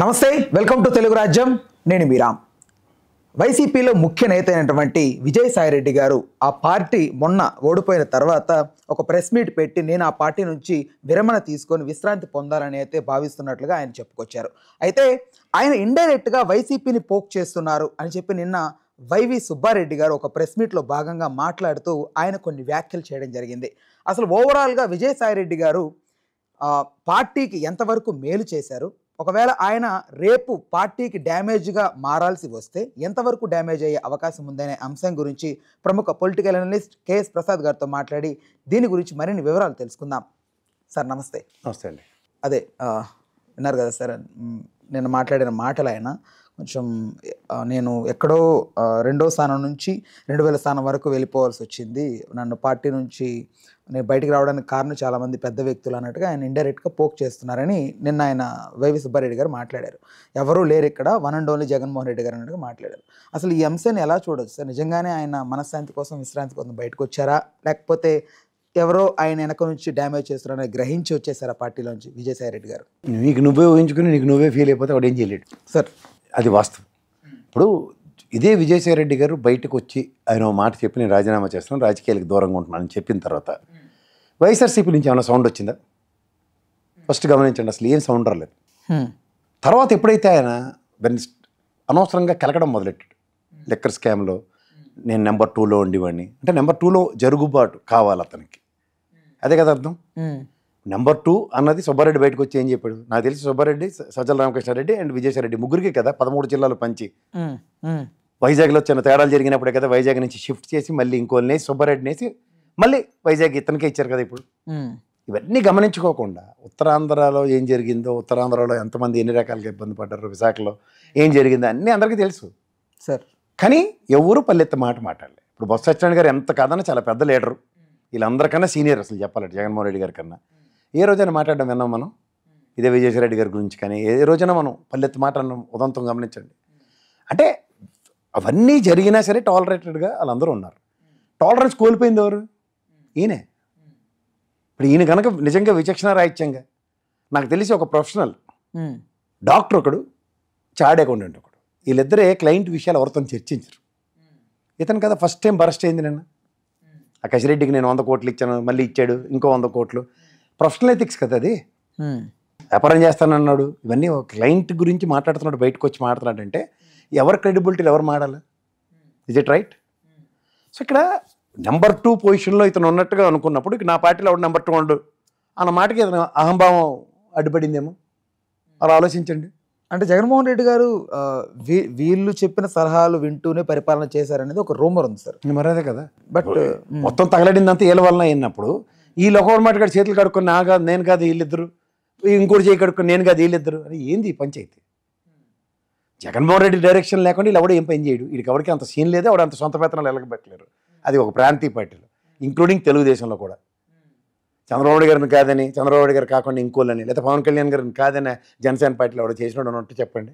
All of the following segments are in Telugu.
నమస్తే, వెల్కమ్ టు తెలుగు రాజ్యం. నేను మీరామ్. వైసీపీలో ముఖ్య నేత అయినటువంటి విజయసాయిరెడ్డి గారు ఆ పార్టీ మొన్న ఓడిపోయిన తర్వాత ఒక ప్రెస్ మీట్ పెట్టి నేను ఆ పార్టీ నుంచి విరమణ తీసుకొని విశ్రాంతి పొందాలని అయితే భావిస్తున్నట్లుగా ఆయన చెప్పుకొచ్చారు. అయితే ఆయన ఇండైరెక్ట్గా వైసీపీని పోక్ చేస్తున్నారు అని చెప్పి నిన్న వైవి సుబ్బారెడ్డి గారు ఒక ప్రెస్ మీట్లో భాగంగా మాట్లాడుతూ ఆయన కొన్ని వ్యాఖ్యలు చేయడం జరిగింది. అసలు ఓవరాల్గా విజయసాయిరెడ్డి గారు పార్టీకి ఎంతవరకు మేలు చేశారు, ఒకవేళ ఆయన రేపు పార్టీకి డ్యామేజ్గా మారాల్సి వస్తే ఎంతవరకు డ్యామేజ్ అయ్యే అవకాశం ఉందనే అంశం గురించి ప్రముఖ పొలిటికల్ అనలిస్ట్ కేఎస్ ప్రసాద్ గారితో మాట్లాడి దీని గురించి మరిన్ని వివరాలు తెలుసుకుందాం. సార్ నమస్తే. నమస్తే అండి. అదే విన్నారు కదా సార్, నేను మాట్లాడిన మాటలు ఆయన కొంచెం నేను ఎక్కడో 2వ స్థానం నుంచి 2000 స్థానం వరకు వెళ్ళిపోవాల్సి వచ్చింది, నన్ను పార్టీ నుంచి నేను బయటికి రావడానికి కారణం చాలామంది పెద్ద వ్యక్తులు అన్నట్టుగా ఆయన ఇండైరెక్ట్గా పోక్ చేస్తున్నారని నిన్న ఆయన వైవి సుబ్బారెడ్డి గారు మాట్లాడారు. ఎవరూ లేరు ఇక్కడ, one and only Jaganmohan Reddy గారు అన్నట్టుగా మాట్లాడారు. అసలు ఈ అంశాన్ని ఎలా చూడొచ్చు సార్? నిజంగానే ఆయన మనశ్శాంతి కోసం విశ్రాంతి కోసం బయటకు వచ్చారా, లేకపోతే ఎవరో ఆయన వెనక నుంచి డ్యామేజ్ చేస్తారని గ్రహించి వచ్చేసారా పార్టీలోంచి విజయసాయిరెడ్డి గారు? నీకు నువ్వే ఊహించుకుని నీకు నువ్వే ఫీల్ అయిపోతే వాడు ఏం చేయలేడు సార్. అది వాస్తవం. ఇప్పుడు ఇదే విజయసాయిరెడ్డి గారు బయటకు వచ్చి ఆయన మాట చెప్పి నేను రాజీనామా చేస్తున్నాను, రాజకీయాలకు దూరంగా ఉంటున్నానని చెప్పిన తర్వాత వైఎస్ఆర్సీపీ నుంచి ఏమైనా సౌండ్ వచ్చిందా? ఫస్ట్ గమనించండి, అసలు ఏం సౌండ్ రాలేదు. తర్వాత ఎప్పుడైతే ఆయన అనవసరంగా కలకడం మొదలెట్టాడు, లెక్కర్ స్కామ్లో నేను నెంబర్ 2లో ఉండేవాడిని అంటే నెంబర్ 2లో జరుగుబాటు కావాలి అతనికి, అదే కదా అర్థం. నెంబర్ 2 అన్నది సుబ్బారెడ్డి బయటకు వచ్చి ఏం చెప్పాడు? నాకు తెలిసి సుబ్బారెడ్డి, సజ్జల రామకృష్ణారెడ్డి అండ్ విజయసాయిరెడ్డి ముగ్గురికి కదా 13 జిల్లాలు పంచి వైజాగ్లో చిన్న తేడాలు జరిగినప్పుడే కదా వైజాగ్ నుంచి షిఫ్ట్ చేసి మళ్ళీ ఇంకోళ్ళని వేసి సుబ్బారెడ్డిని వేసి మళ్ళీ వైజాగ్ ఇతనికే ఇచ్చారు కదా. ఇప్పుడు ఇవన్నీ గమనించుకోకుండా ఉత్తరాంధ్రలో ఏం జరిగిందో, ఉత్తరాంధ్రలో ఎంతమంది ఎన్ని రకాలుగా ఇబ్బంది పడ్డారు, విశాఖలో ఏం జరిగిందో అన్నీ అందరికీ తెలుసు సార్. కానీ ఎవరు పల్లెత్త మాట మాట్లాడలే. ఇప్పుడు బొత్స సత్యనారాయణ గారు ఎంత కాదన్నా చాలా పెద్ద లీడరు, వీళ్ళందరికన్నా సీనియర్ అసలు చెప్పాలంటే జగన్మోహన్ రెడ్డి గారి కన్నా. ఏ రోజైనా మాట్లాడడం విన్నాం మనం ఇదే విజయసాయిరెడ్డి గారి గురించి? కానీ ఏ రోజైనా మనం పల్లెత్తి మాట అన్న ఉదంతం గమనించండి. అంటే అవన్నీ జరిగినా సరే టాలరేటెడ్గా వాళ్ళందరూ ఉన్నారు. టాలరెన్స్ కోల్పోయింది ఎవరు? ఈయనే. ఇప్పుడు ఈయన కనుక నిజంగా విచక్షణ రాహిత్యంగా, నాకు తెలిసి ఒక ప్రొఫెషనల్ డాక్టర్ ఒకడు, చార్డ్ అకౌంటెంట్ ఒకడు, వీళ్ళిద్దరే క్లయింట్ విషయాలు ఎవరితో చర్చించరు. ఇతను కదా ఫస్ట్ టైం బరస్ట్ అయింది నిన్న. ఆ కసిరెడ్డికి నేను 100 కోట్లు ఇచ్చాను, మళ్ళీ ఇచ్చాడు ఇంకో 100 కోట్లు. ప్రొఫెషనల్ ఎథిక్స్ కదా అది. వ్యాపారం చేస్తానన్నాడు, ఇవన్నీ ఒక క్లయింట్ గురించి మాట్లాడుతున్నాడు, బయటకు వచ్చి మాట్లాడుతున్నాడంటే ఎవరు క్రెడిబిలిటీలు ఎవరు మాడాలి? Is it right? సో ఇక్కడ నెంబర్ 2 పొజిషన్లో ఇతను ఉన్నట్టుగా అనుకున్నప్పుడు నా పార్టీలో ఎవడు నెంబర్ 2 ఉండు అన్న మాటకి ఇతను అహంభావం అడ్డుపడిందేమో. అలా ఆలోచించండి. అంటే జగన్మోహన్ రెడ్డి గారు వీళ్ళు చెప్పిన సలహాలు వింటూనే పరిపాలన చేశారనేది ఒక రూమర్ ఉంది సార్. మరదే కదా. బట్ మొత్తం తగలడిందంతా వీళ్ళ వలన అయినప్పుడు ఈ లోకవర్మాట గారు చేతులు కడుక్కొని నా కాదు నేను కాదు వీళ్ళిద్దరు, ఇంకోటి చేయి కడుక్కొని నేను కాదు వీళ్ళిద్దరు అని ఏంది ఈ పంచాయతీ? జగన్మోహన్ రెడ్డి డైరెక్షన్ లేకుండా వీళ్ళు ఎవడో ఏం పని చేయడు. వీడికి ఎవరికి అంత సీన్ లేదు, ఎవడు అంత సొంత వేతనాలు ఎలగబెట్టలేరు. అది ఒక ప్రాంతీయ పార్టీలో, ఇంక్లూడింగ్ తెలుగుదేశంలో కూడా. చంద్రబాబు గారిని కాదని, చంద్రబాబు గారు కాకుండా ఇంకోళ్ళని, లేదా పవన్ కళ్యాణ్ గారిని కాదని జనసేన పార్టీలో ఎవడో చేసినాడు అన్నట్టు చెప్పండి.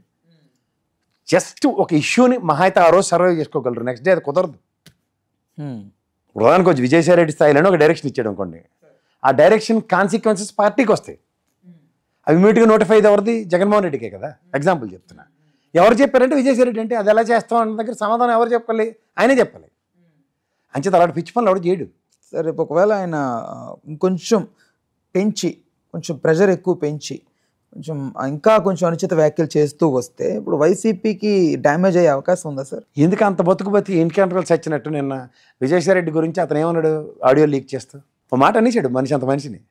జస్ట్ ఒక ఇష్యూని మహా అయితే ఆ రోజు సర్వైవ్ చేసుకోగలరు, నెక్స్ట్ డే అది కుదరదు. ప్రధానికి వచ్చి విజయసాయిరెడ్డి స్థాయిలోనే ఒక డైరెక్షన్ ఇచ్చాడు అనుకోండి, ఆ డైరెక్షన్ కాన్సిక్వెన్సెస్ పార్టీకి వస్తాయి. అవి ఇమీడియట్గా నోటిఫై ఎవరిది? జగన్మోహన్ రెడ్డికే కదా. ఎగ్జాంపుల్ చెప్తున్నా. ఎవరు చెప్పారంటే విజయసాయిరెడ్డి. అంటే అది ఎలా చేస్తాం అన్న దగ్గర సమాధానం ఎవరు చెప్పాలి? ఆయనే చెప్పాలి. అంచేత అలాంటి పిచ్చి పనులు ఎవరు చేయడు. సరే, రేపు ఒకవేళ ఆయన ఇంకొంచెం పెంచి, కొంచెం ప్రెషర్ ఎక్కువ పెంచి ఇంకా కొంచెం అనుచిత వ్యాఖ్యలు చేస్తూ వస్తే ఇప్పుడు వైసీపీకి డ్యామేజ్ అయ్యే అవకాశం ఉందా సార్? ఎందుకు అంత బతుకు ఎన్కౌంటర్లు చచ్చినట్టు నిన్న విజయసాయిరెడ్డి గురించి అతను ఏమన్నాడు? ఆడియో లీక్ చేస్తూ ఒక మాట అనేసాడు, మనిషి అంత మనిషిని.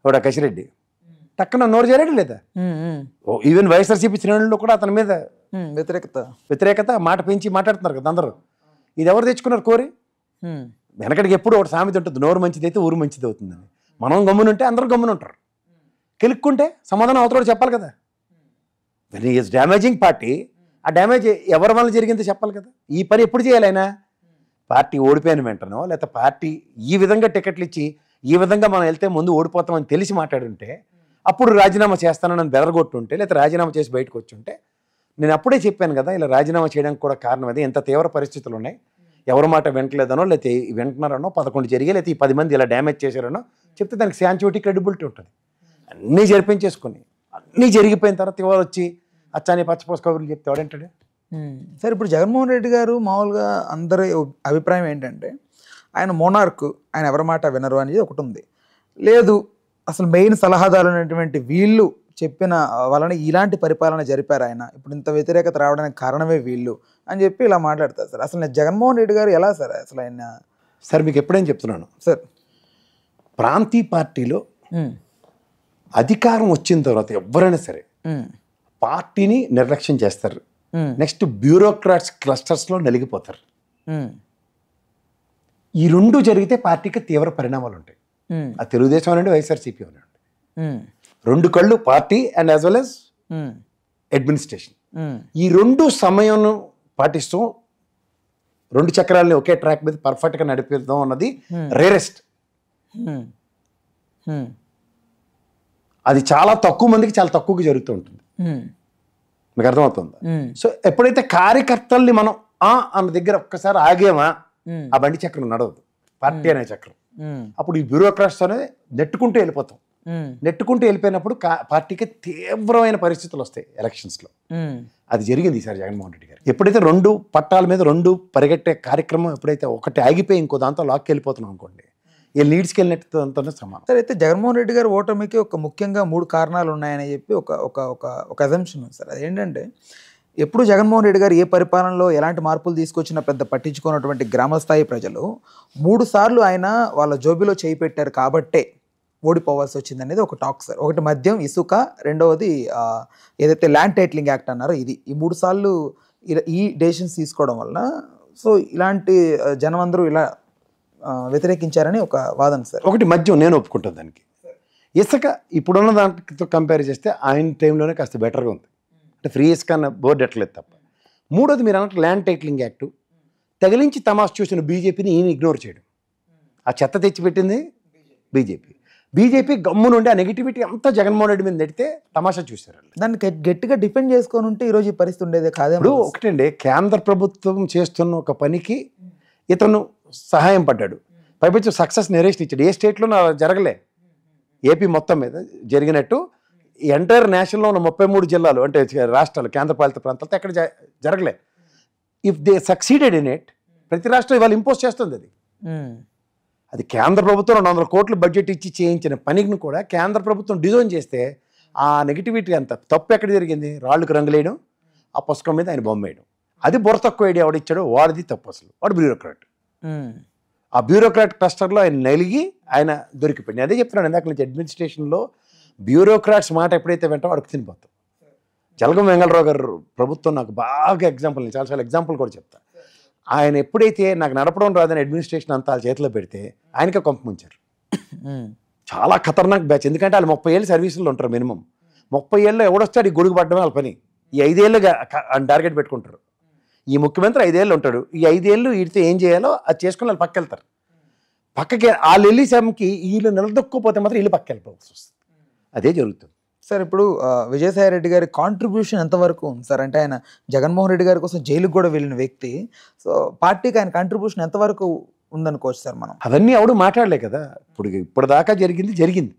వాడు కసిరెడ్డి టక్కున నోరు చేరాడు లేదా? ఈవెన్ వైఎస్ఆర్సీపీ శ్రేణుల్లో కూడా అతని మీద వ్యతిరేకత మాట పెంచి మాట్లాడుతున్నారు కదా అందరూ. ఇది ఎవరు తెచ్చుకున్నారు కోరి? వెనకడికి ఎప్పుడు ఒకటి సామెత ఉంటుంది, నోరు మంచిది అయితే ఊరు మంచిది అవుతుందని. మనం గమ్మునుంటే అందరూ గమ్మునుంటారు, కెలుక్కుంటే సమాధానం అవతల చెప్పాలి కదా. వెన్ ఈజ్ డ్యామేజింగ్ పార్టీ, ఆ డ్యామేజ్ ఎవరి వల్ల జరిగిందో చెప్పాలి కదా. ఈ పని ఎప్పుడు చేయాలి ఆయన? పార్టీ ఓడిపోయిన వెంటనో, లేకపోతే పార్టీ ఈ విధంగా టికెట్లు ఇచ్చి ఈ విధంగా మనం వెళ్తే ముందు ఓడిపోతామని తెలిసి మాట్లాడుంటే, అప్పుడు రాజీనామా చేస్తానని బెదరగొట్టుంటే, లేకపోతే రాజీనామా చేసి బయటకు వచ్చుంటే, నేను అప్పుడే చెప్పాను కదా ఇలా రాజీనామా చేయడానికి కూడా కారణం అది. ఎంత తీవ్ర పరిస్థితులు ఉన్నాయి, ఎవరి మాట వింటలేదనో, లేకపోతే వింటున్నారనో, 11 జరిగాయి, లేకపోతే ఈ 10 మంది ఇలా డ్యామేజ్ చేశారనో చెప్తే దానికి శాంచుటీ క్రెడిబిలిటీ ఉంటుంది. అన్నీ జరిపించేసుకొని అన్నీ జరిగిపోయిన తర్వాత ఇవాళ వచ్చి అచ్చాని పచ్చపోస కబుర్లు చెప్తే ఎవడంటాడు? సరే, ఇప్పుడు జగన్మోహన్ రెడ్డి గారు మామూలుగా అందరి అభిప్రాయం ఏంటంటే ఆయన మోనార్క్, ఆయన ఎవరి మాట వినరు అనేది ఒకటి ఉంది. లేదు, అసలు మెయిన్ సలహాదారు అనేటువంటి వీళ్ళు చెప్పిన వలన ఇలాంటి పరిపాలన జరిపారు ఆయన, ఇప్పుడు ఇంత వ్యతిరేకత రావడానికి కారణమే వీళ్ళు అని చెప్పి ఇలా మాట్లాడతారు సార్. అసలు జగన్మోహన్ రెడ్డి గారు ఎలా సార్ అసలు ఆయన? సార్ మీకు ఎప్పుడైనా చెప్తున్నాను సార్, ప్రాంతీయ పార్టీలో అధికారం వచ్చిన తర్వాత ఎవరైనా సరే పార్టీని నిర్లక్ష్యం చేస్తారు. నెక్స్ట్ బ్యూరోక్రాట్స్ క్లస్టర్స్లో నలిగిపోతారు. ఈ రెండు జరిగితే పార్టీకి తీవ్ర పరిణామాలు ఉంటాయి. ఆ తెలుగుదేశం అనండి, వైఎస్ఆర్సీపీ అనండి, రెండు కళ్ళు party and as well as administration. ఈ రెండు సమయం పాటిస్తూ రెండు చక్రాలని ఒకే ట్రాక్ మీద పర్ఫెక్ట్గా నడిపిద్దాం అన్నది రేరెస్ట్. అది చాలా తక్కువ మందికి చాలా తక్కువగా జరుగుతూ ఉంటుంది. మీకు అర్థమవుతుందా? సో ఎప్పుడైతే కార్యకర్తల్ని మనం అన్న దగ్గర ఒక్కసారి ఆగేమా, ఆ బండి చక్రం నడవదు, పార్టీ అనే చక్రం. అప్పుడు ఈ బ్యూరోక్రాట్స్ అనేది నెట్టుకుంటూ వెళ్ళిపోతాం. నెట్టుకుంటూ వెళ్ళిపోయినప్పుడు పార్టీకి తీవ్రమైన పరిస్థితులు వస్తాయి ఎలక్షన్స్లో. అది జరిగింది ఈసారి జగన్మోహన్ రెడ్డి గారు. ఎప్పుడైతే రెండు పట్టాల మీద రెండు పరిగెట్టే కార్యక్రమం ఎప్పుడైతే ఒకటి ఆగిపోయి ఇంకో దాంతో లాక్కి వెళ్ళిపోతున్నాం అనుకోండి, ఈ లీడ్స్కి వెళ్ళినట్టుతోనే సమానం. సార్, అయితే జగన్మోహన్ రెడ్డి గారు ఓటమికి ముఖ్యంగా 3 కారణాలు ఉన్నాయని చెప్పి ఒక అజంప్షన్ ఉంది సార్. అదేంటంటే ఎప్పుడు జగన్మోహన్ రెడ్డి గారు ఏ పరిపాలనలో ఎలాంటి మార్పులు తీసుకొచ్చినా పెద్ద పట్టించుకున్నటువంటి గ్రామస్థాయి ప్రజలు 3 సార్లు ఆయన వాళ్ళ జోబిలో చేయి పెట్టారు కాబట్టే ఓడిపోవాల్సి వచ్చింది అనేది ఒక టాక్ సార్. ఒకటి మద్యం, ఇసుక, రెండవది ఏదైతే ల్యాండ్ టైటిలింగ్ యాక్ట్ అన్నారో ఇది. ఈ 3 సార్లు ఈ డెసిషన్స్ తీసుకోవడం వలన సో ఇలాంటి జనం అందరూ ఇలా వ్యతిరేకించారని ఒక వాదన సార్. ఒకటి మద్యం, నేను ఒప్పుకుంటాను దానికి. ఇసుక ఇప్పుడున్న దాంతో కంపేర్ చేస్తే ఆయన టైంలోనే కాస్త బెటర్గా ఉంది, అంటే ఫ్రీ ఇసుక అన్న బోర్డు ఎట్టలేదు తప్ప. మూడోది మీరు అన్నట్టు ల్యాండ్ టైటిలింగ్ యాక్టు తగిలించి తమాషా చూసిన బీజేపీని ఈయన ఇగ్నోర్ చేయడం. ఆ చెత్త తెచ్చిపెట్టింది బీజేపీ గమ్ము నుండి ఆ నెగిటివిటీ అంతా జగన్మోహన్ రెడ్డి మీద నెడితే తమాషా చూశారు. దాన్ని గట్టిగా డిఫెండ్ చేసుకొని ఉంటే ఈరోజు ఈ పరిస్థితి ఉండేదే కాదు. ఇప్పుడు ఒకటండి, కేంద్ర ప్రభుత్వం చేస్తున్న ఒక పనికి ఇతను సహాయం పడ్డాడు, పైపచ్చు సక్సెస్ నెరేషన్ ఇచ్చాడు. ఏ స్టేట్లో జరగలే, ఏపీ మొత్తం మీద జరిగినట్టు ఎంటైర్ నేషనల్లో ఉన్న 33 జిల్లాలు అంటే రాష్ట్రాలు, కేంద్రపాలిత ప్రాంతాలతో ఎక్కడ జరగలే. If they succeeded in it, ప్రతి రాష్ట్రం ఇవాళ ఇంపోజ్ చేస్తుంది. అది కేంద్ర ప్రభుత్వం 200 కోట్లు బడ్జెట్ ఇచ్చి చేయించిన పనికి కూడా కేంద్ర ప్రభుత్వం డిజైన్ చేస్తే ఆ నెగిటివిటీ అంత తప్పు ఎక్కడ జరిగింది? రాళ్ళకు రంగులేయడం, ఆ పుస్తకం మీద ఆయన బొమ్మ వేయడం. అది బుర్ర తక్కువ ఐడియా ఎవడిచ్చాడో వాడిది తప్పు. అసలు వాడు బ్యూరోక్రాట్. ఆ బ్యూరోక్రాట్ క్లస్టర్లో ఆయన నలిగి ఆయన దొరికిపోయింది. అదే చెప్తున్నాను ఇందాక నుంచి, అడ్మినిస్ట్రేషన్లో బ్యూరోక్రాట్స్ మాట ఎప్పుడైతే వెంటో వాడికి తినిపోతాం. జలగం వెంగళరావు గారు ప్రభుత్వం నాకు బాగా ఎగ్జాంపుల్, నేను చాలా ఎగ్జాంపుల్ కూడా చెప్తాను. ఆయన ఎప్పుడైతే నాకు నడపడం రాదని అడ్మినిస్ట్రేషన్ అంతా వాళ్ళ చేతిలో పెడితే ఆయనకే కొంప ముంచారు. చాలా ఖతర్నాక్ బ్యాచ్. ఎందుకంటే వాళ్ళు 30 ఏళ్ళు సర్వీసుల్లో ఉంటారు మినిమం. 30 ఏళ్ళు ఎవడొస్తాడు ఈ గొడుగు పడడమే వాళ్ళ పని. ఈ 5 ఏళ్ళుగా టార్గెట్ పెట్టుకుంటారు. ఈ ముఖ్యమంత్రి 5 ఏళ్ళు ఉంటాడు, ఈ 5 ఏళ్ళు వీడితే ఏం చేయాలో అది చేసుకుని వాళ్ళు పక్క వెళ్తారు. పక్కకి వాళ్ళు వెళ్ళి సమకి వీళ్ళు నిలదొక్కుపోతే మాత్రం వీళ్ళు పక్క వెళ్ళిపోవాల్సి వస్తుంది. అదే జరుగుతుంది సార్. ఇప్పుడు విజయసాయి రెడ్డి గారి కాంట్రిబ్యూషన్ ఎంతవరకు ఉంది సార్? అంటే ఆయన జగన్మోహన్ రెడ్డి గారి కోసం జైలుకు కూడా వెళ్ళిన వ్యక్తి. సో పార్టీకి ఆయన కాంట్రిబ్యూషన్ ఎంతవరకు ఉందనుకోవచ్చు సార్ మనం? అవన్నీ ఎవడు మాట్లాడలే కదా. ఇప్పుడు దాకా జరిగింది.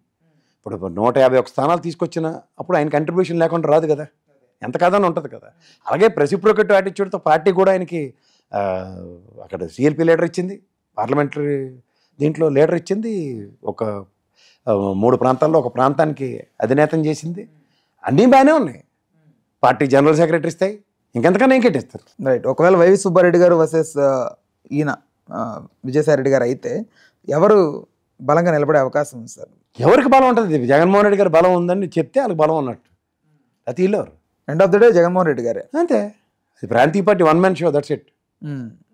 ఇప్పుడు 151 స్థానాలు తీసుకొచ్చిన అప్పుడు ఆయన కంట్రిబ్యూషన్ లేకుండా రాదు కదా, ఎంత కాదని ఉంటుంది కదా. అలాగే రెసిప్రోకేటివ్ యాటిట్యూడ్తో పార్టీ కూడా ఆయనకి అక్కడ సిఎల్పి లీడర్ ఇచ్చింది, పార్లమెంటరీ దీంట్లో లీడర్ ఇచ్చింది, ఒక 3 ప్రాంతాల్లో ఒక ప్రాంతానికి అధినేతం చేసింది. అన్నీ బాగానే ఉన్నాయి. పార్టీ జనరల్ సెక్రటరీ ఇస్తాయి, ఇంకెంతకన్నా ఇంకెట్టిస్తారు. రైట్. ఒకవేళ వైవి సుబ్బారెడ్డి గారు వర్సెస్ ఈయన విజయసాయి రెడ్డి గారు అయితే ఎవరు బలంగా నిలబడే అవకాశం ఉంది సార్? ఎవరికి బలం ఉంటుంది? జగన్మోహన్ రెడ్డి గారు బలం ఉందని చెప్తే వాళ్ళకి బలం ఉన్నట్టు. అది వీళ్ళెవరు? End of the day Jaganmohan Reddy గారే. అంతే. అది ప్రాంతీయ party one man show, that's it.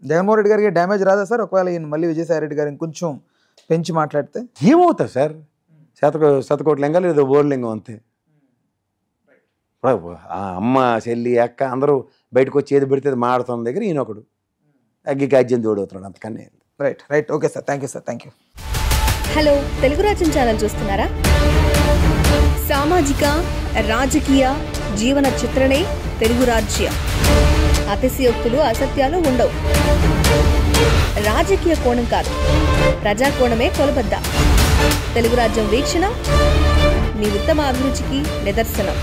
Jaganmohan Reddy గారికి డ్యామేజ్ రాదా సార్ ఒకవేళ ఈయన మళ్ళీ విజయసాయి రెడ్డి గారు ఇంకొంచెం పెంచి మాట్లాడితే? ఏమవుతుంది సార్? శతకోటి లింగాలు ఏదో బోర్డు లింగం అంతే. అమ్మ చెల్లి అక్క అందరూ బయటకు వచ్చి ఏది పెడితే మాడుతున్న దగ్గర ఈయన ఒకడు అగ్గి గాజ్యం తోడవుతున్నాడు, అంతకన్నా. Right. Okay sir, thank you sir. Thank you. Hello, Telugu రాజ్యం ఛానల్ చూస్తున్నారా? సామాజిక, రాజకీయ, జీవన చిత్రణే తెలుగు రాజ్యం. అతిశయోక్తులు, అసత్యాలు ఉండవు. రాజకీయ కోణం కాదు, ప్రజా కోణమే కొలబద్ద. తెలుగు రాజ్యం వీక్షణ మీ ఉత్తమ అభిరుచికి నిదర్శనం.